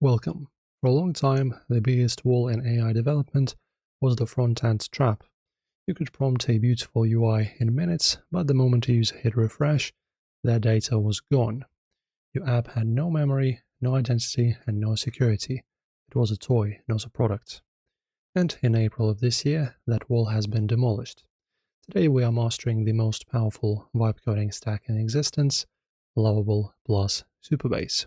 Welcome. For a long time, the biggest wall in AI development was the front-end trap. You could prompt a beautiful UI in minutes, but the moment a user hit refresh, their data was gone. Your app had no memory, no identity, and no security. It was a toy, not a product. And in April of this year, that wall has been demolished. Today we are mastering the most powerful vibe coding stack in existence, Lovable plus Supabase.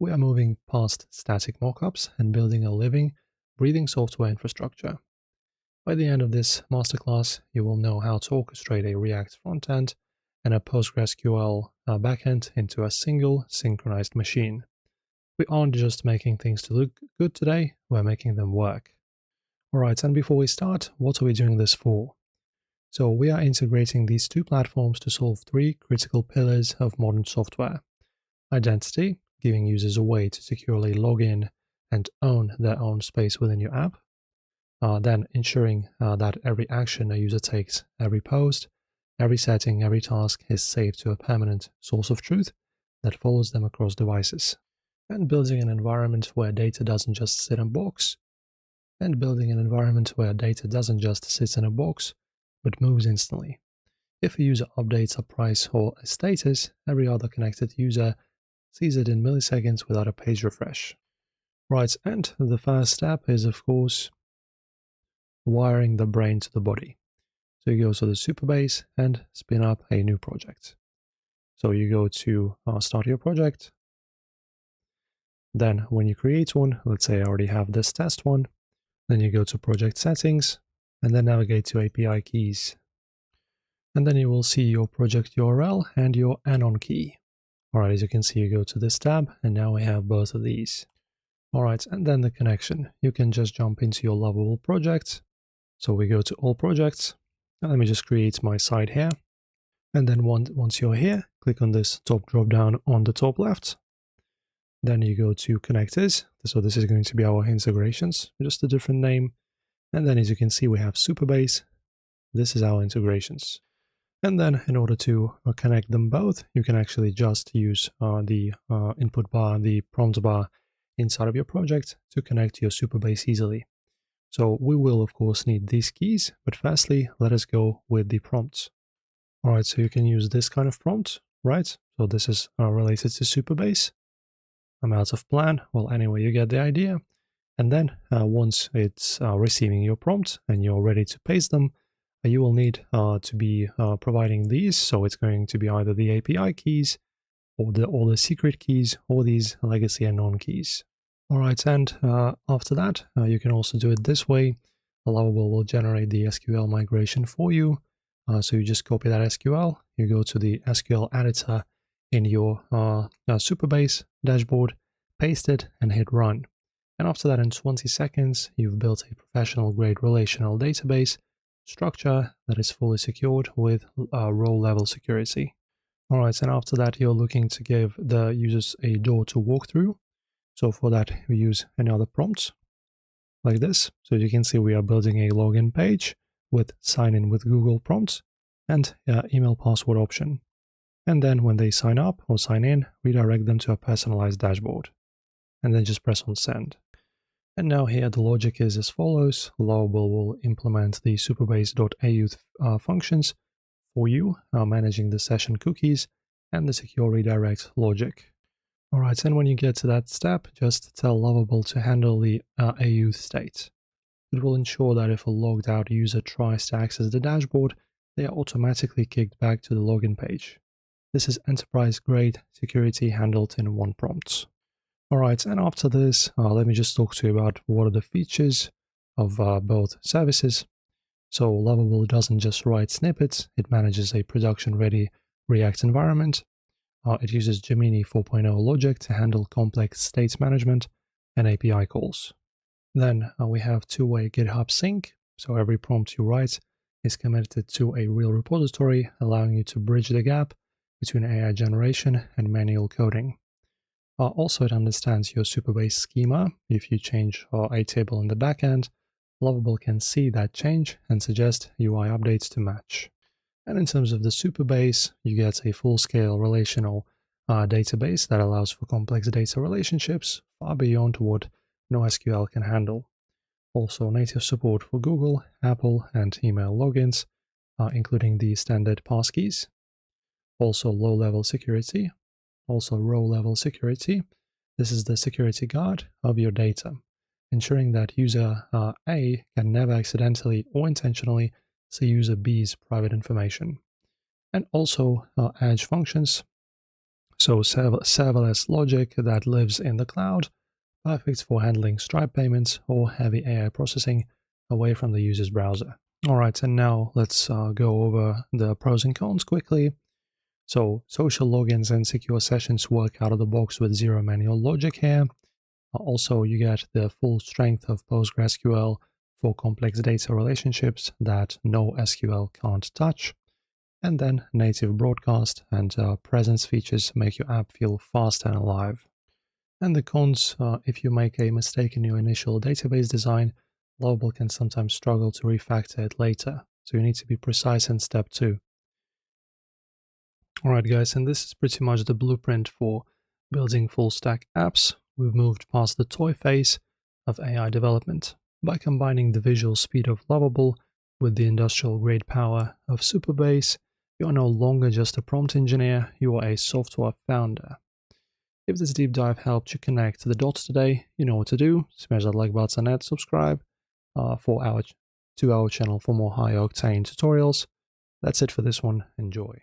We are moving past static mockups and building a living, breathing software infrastructure. By the end of this masterclass, you will know how to orchestrate a React frontend and a PostgreSQL backend into a single synchronized machine. We aren't just making things to look good today, we're making them work. Alright, and before we start, what are we doing this for? So we are integrating these two platforms to solve three critical pillars of modern software. Identity, giving users a way to securely log in and own their own space within your app. Then ensuring that every action a user takes, every post, every setting, every task is saved to a permanent source of truth that follows them across devices. And building an environment where data doesn't just sit in a box. And building an environment where data doesn't just sit in a box, but moves instantly. If a user updates a price or a status, every other connected user sees it in milliseconds without a page refresh. Right, and the first step is, of course, wiring the brain to the body. So you go to the Supabase and spin up a new project. So you go to start your project. Then when you create one, let's say I already have this test one, then you go to project settings and then navigate to API keys. And then you will see your project URL and your anon key. Alright, as you can see, you go to this tab, and now we have both of these. Alright, and then the connection. You can just jump into your Lovable project. So we go to all projects, and let me just create my site here. And then once you're here, click on this top drop down on the top left. Then you go to connectors. So this is going to be our integrations, just a different name. And then as you can see, we have Supabase. This is our integrations. And then in order to connect them both, you can actually just use the input bar, the prompt bar inside of your project to connect to your Supabase easily. So we will, of course, need these keys, but firstly, let us go with the prompts. All right, so you can use this kind of prompt, right? So this is related to Supabase. I'm out of plan. Well, anyway, you get the idea. And then once it's receiving your prompt and you're ready to paste them, you will need to be providing these. So it's going to be either the API keys or the secret keys or these legacy and non keys. All right, and after that, you can also do it this way. Lovable will generate the SQL migration for you. So you just copy that SQL, you go to the SQL editor in your Supabase dashboard, paste it and hit run. And after that, in 20 seconds, you've built a professional grade relational database structure that is fully secured with row level security. Alright, and after that you're looking to give the users a door to walk through. So for that we use another prompt like this. So you can see we are building a login page with sign in with Google prompts and email password option. And then when they sign up or sign in, redirect them to a personalized dashboard. And then just press on send. And now here the logic is as follows. Lovable will implement the supabase.au functions for you, managing the session cookies and the secure redirect logic. Alright, and when you get to that step, just tell Lovable to handle the AU state. It will ensure that if a logged out user tries to access the dashboard, they are automatically kicked back to the login page. This is enterprise-grade security handled in one prompt. Alright, and after this, let me just talk to you about what are the features of both services. So Lovable doesn't just write snippets, it manages a production-ready React environment. It uses Gemini 4.0 logic to handle complex state management and API calls. Then we have two-way GitHub sync, so every prompt you write is committed to a real repository, allowing you to bridge the gap between AI generation and manual coding. Also, it understands your Supabase schema. If you change a table in the backend, Lovable can see that change and suggest UI updates to match. And in terms of the Supabase, you get a full-scale relational database that allows for complex data relationships far beyond what NoSQL can handle. Also native support for Google, Apple, and email logins, including the standard passkeys. Also low-level security, also row-level security. This is the security guard of your data, ensuring that user A can never accidentally or intentionally see user B's private information. And also edge functions, so serverless logic that lives in the cloud, perfect for handling Stripe payments or heavy AI processing away from the user's browser. Alright, and now let's go over the pros and cons quickly. So social logins and secure sessions work out of the box with zero manual logic here. Also, you get the full strength of PostgreSQL for complex data relationships that no SQL can't touch. And then native broadcast and presence features make your app feel fast and alive. And the cons, if you make a mistake in your initial database design, Lovable can sometimes struggle to refactor it later, so you need to be precise in step 2. Alright guys, and this is pretty much the blueprint for building full-stack apps. We've moved past the toy phase of AI development. By combining the visual speed of Lovable with the industrial-grade power of Supabase, you are no longer just a prompt engineer, you are a software founder. If this deep dive helped you connect the dots today, you know what to do. Smash that like button and subscribe to our channel for more high-octane tutorials. That's it for this one. Enjoy.